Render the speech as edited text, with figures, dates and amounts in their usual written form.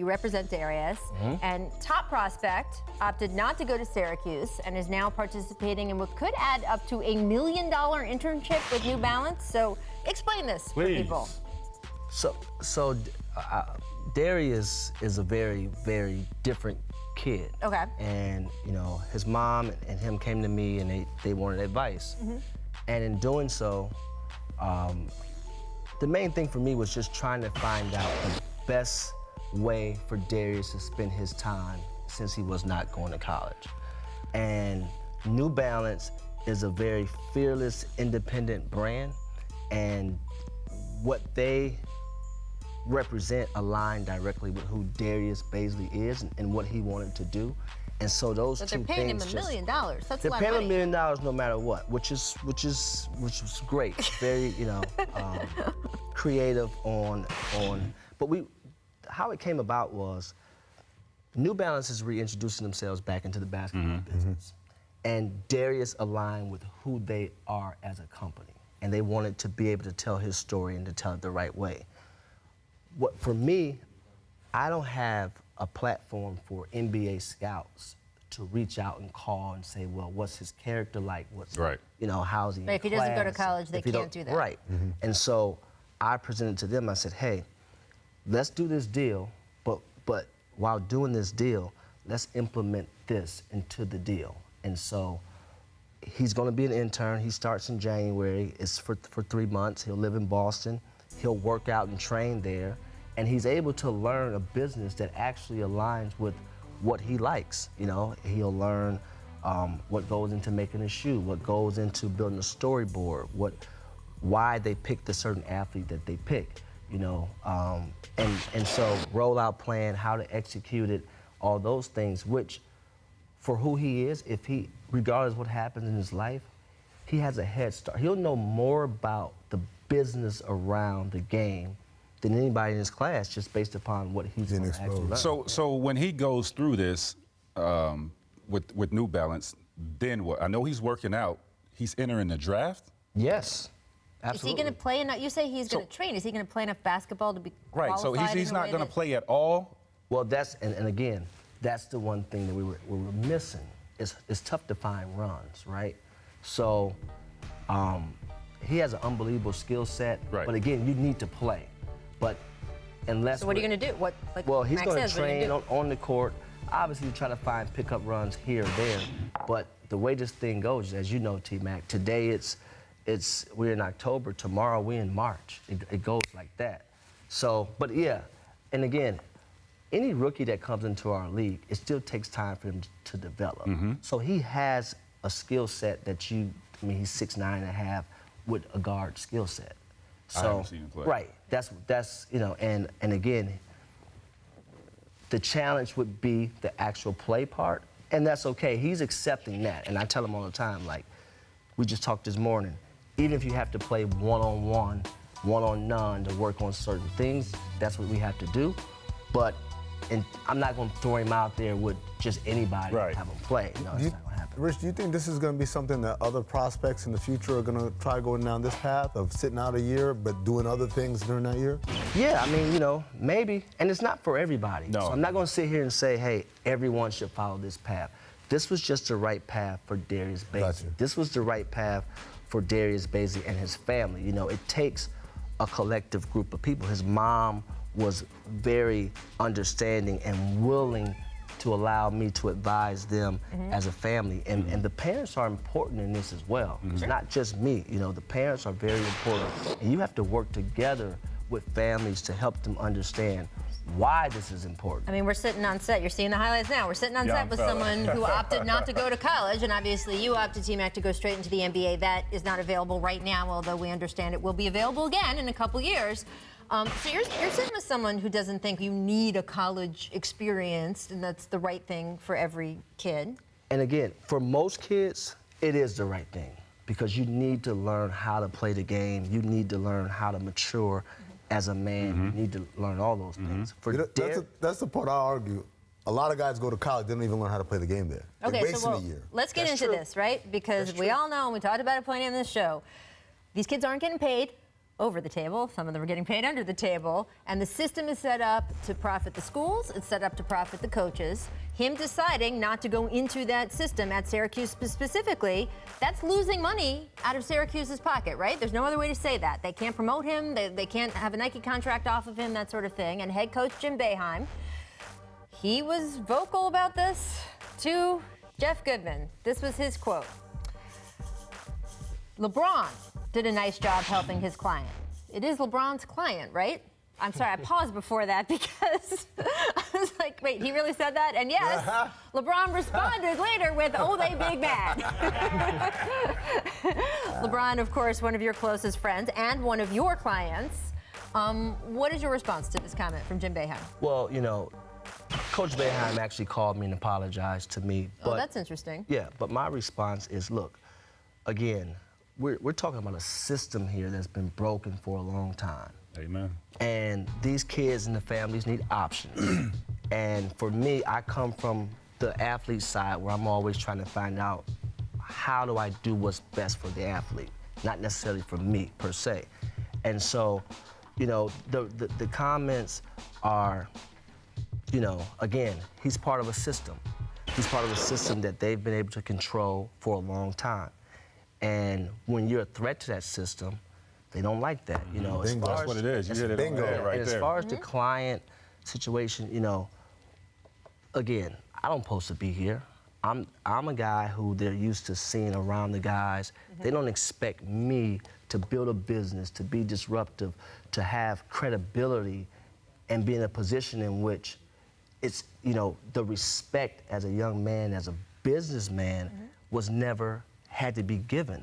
You represent Darius, and top prospect opted not to go to Syracuse and is now participating in what could add up to $1 million internship with New Balance. So explain this for people. So Darius is a very, very different kid. Okay. And you know, his mom and him came to me and they wanted advice. And in doing so, the main thing for me was just trying to find out the best way for Darius to spend his time since he was not going to college. And New Balance is a very fearless, independent brand, and what they represent aligned directly with who Darius Bazley is and what he wanted to do. And so those two things. They're paying him $1 million. That's a lot of money. They're paying him $1 million no matter what, which was great. Very, you know, creative on. But how it came about was New Balance is reintroducing themselves back into the basketball business, and Darius aligned with who they are as a company, and they wanted to be able to tell his story and to tell it the right way. For me, I don't have a platform for NBA scouts to reach out and call and say, well, what's his character like? What's, you know, how's he in if he doesn't go to class? college, they can't do that. Right. And so I presented to them, I said, hey, let's do this deal, but while doing this deal, let's implement this into the deal. And so he's gonna be an intern. He starts in January. It's for 3 months. He'll live in Boston. He'll work out and train there. And he's able to learn a business that actually aligns with what he likes. You know, he'll learn what goes into making a shoe, what goes into building a storyboard, why they pick the certain athlete that they pick. You know, and so rollout plan, how to execute it, all those things, which for who he is, regardless of what happens in his life, he has a head start. He'll know more about the business around the game than anybody in his class, just based upon what he's going to actually learn. So when he goes through this with New Balance, then what? I know he's working out. He's entering the draft? Yes. Absolutely. Is he going to play enough? You say he's going to train. Is he going to play enough basketball to be qualified? Right, so he's not going to play at all? Well, and again, that's the one thing that we were missing. It's tough to find runs, right? So he has an unbelievable skill set, but again, you need to play. But unless— So what are you going to do? Well, he's going to train on the court, obviously try to find pickup runs here or there, but the way this thing goes, as you know, T-Mac, today we're in October, tomorrow we're in March. It goes like that. So, but yeah, and again, any rookie that comes into our league, it still takes time for him to develop. So he has a skill set that he's 6'9.5" with a guard skill set. So, I haven't seen him play. Right, that's you know, and again, the challenge would be the actual play part, and that's okay. He's accepting that, and I tell him all the time, like, we just talked this morning, even if you have to play one-on-one, one-on-none to work on certain things, that's what we have to do. But I'm not going to throw him out there with just anybody and have him play. No, it's not going to happen. Rich, do you think this is going to be something that other prospects in the future are going to try going down this path of sitting out a year but doing other things during that year? Yeah, I mean, you know, maybe. And it's not for everybody. No. So I'm not going to sit here and say, hey, everyone should follow this path. This was just the right path for Darius Bazley. Gotcha. This was the right path for Darius Bazley and his family. You know, it takes a collective group of people. His mom was very understanding and willing to allow me to advise them as a family. And the parents are important in this as well. It's not just me. You know, the parents are very important. And you have to work together with families to help them understand why this is important. I mean, we're sitting on set. You're seeing the highlights now. We're sitting on set with someone who opted not to go to college, and obviously you opted, T-Mac, to go straight into the NBA. That is not available right now, although we understand it will be available again in a couple years. So you're sitting with someone who doesn't think you need a college experience, and that's the right thing for every kid. And again, for most kids, it is the right thing, because you need to learn how to play the game. You need to learn how to mature as a man. You need to learn all those things. That's the part I argue. A lot of guys go to college, they don't even learn how to play the game there. Okay, They're so wasting a year. Let's get into this, right? Because we all know, and we talked about it plenty on this show, these kids aren't getting paid. over the table. Some of them are getting paid under the table. And the system is set up to profit the schools. It's set up to profit the coaches. Him deciding not to go into that system at Syracuse specifically, that's losing money out of Syracuse's pocket, right? There's no other way to say that. They can't promote him. They can't have a Nike contract off of him, that sort of thing. And head coach Jim Boeheim, he was vocal about this to Jeff Goodman. This was his quote. LeBron did a nice job helping his client. It is LeBron's client, right? I'm sorry, I paused before that because I was like, wait, he really said that? And yes, LeBron responded later with, oh, they big mad. LeBron, of course, one of your closest friends and one of your clients. What is your response to this comment from Jim Boeheim? Well, you know, Coach Boeheim actually called me and apologized to me. But, oh, that's interesting. Yeah, but my response is, look, again, we're talking about a system here that's been broken for a long time. Amen. And these kids and the families need options. And for me, I come from the athlete side where I'm always trying to find out how do I do what's best for the athlete, not necessarily for me per se. And so, you know, the comments are, you know, again, he's part of a system. He's part of a system that they've been able to control for a long time. And when you're a threat to that system, they don't like that, you know. Bingo. That's what it is. You hit it on the head right and there. as far as the client situation, you know, again, I don't supposed to be here. I'm a guy who they're used to seeing around the guys. They don't expect me to build a business, to be disruptive, to have credibility, and be in a position in which it's, you know, the respect as a young man, as a businessman, was never had to be given.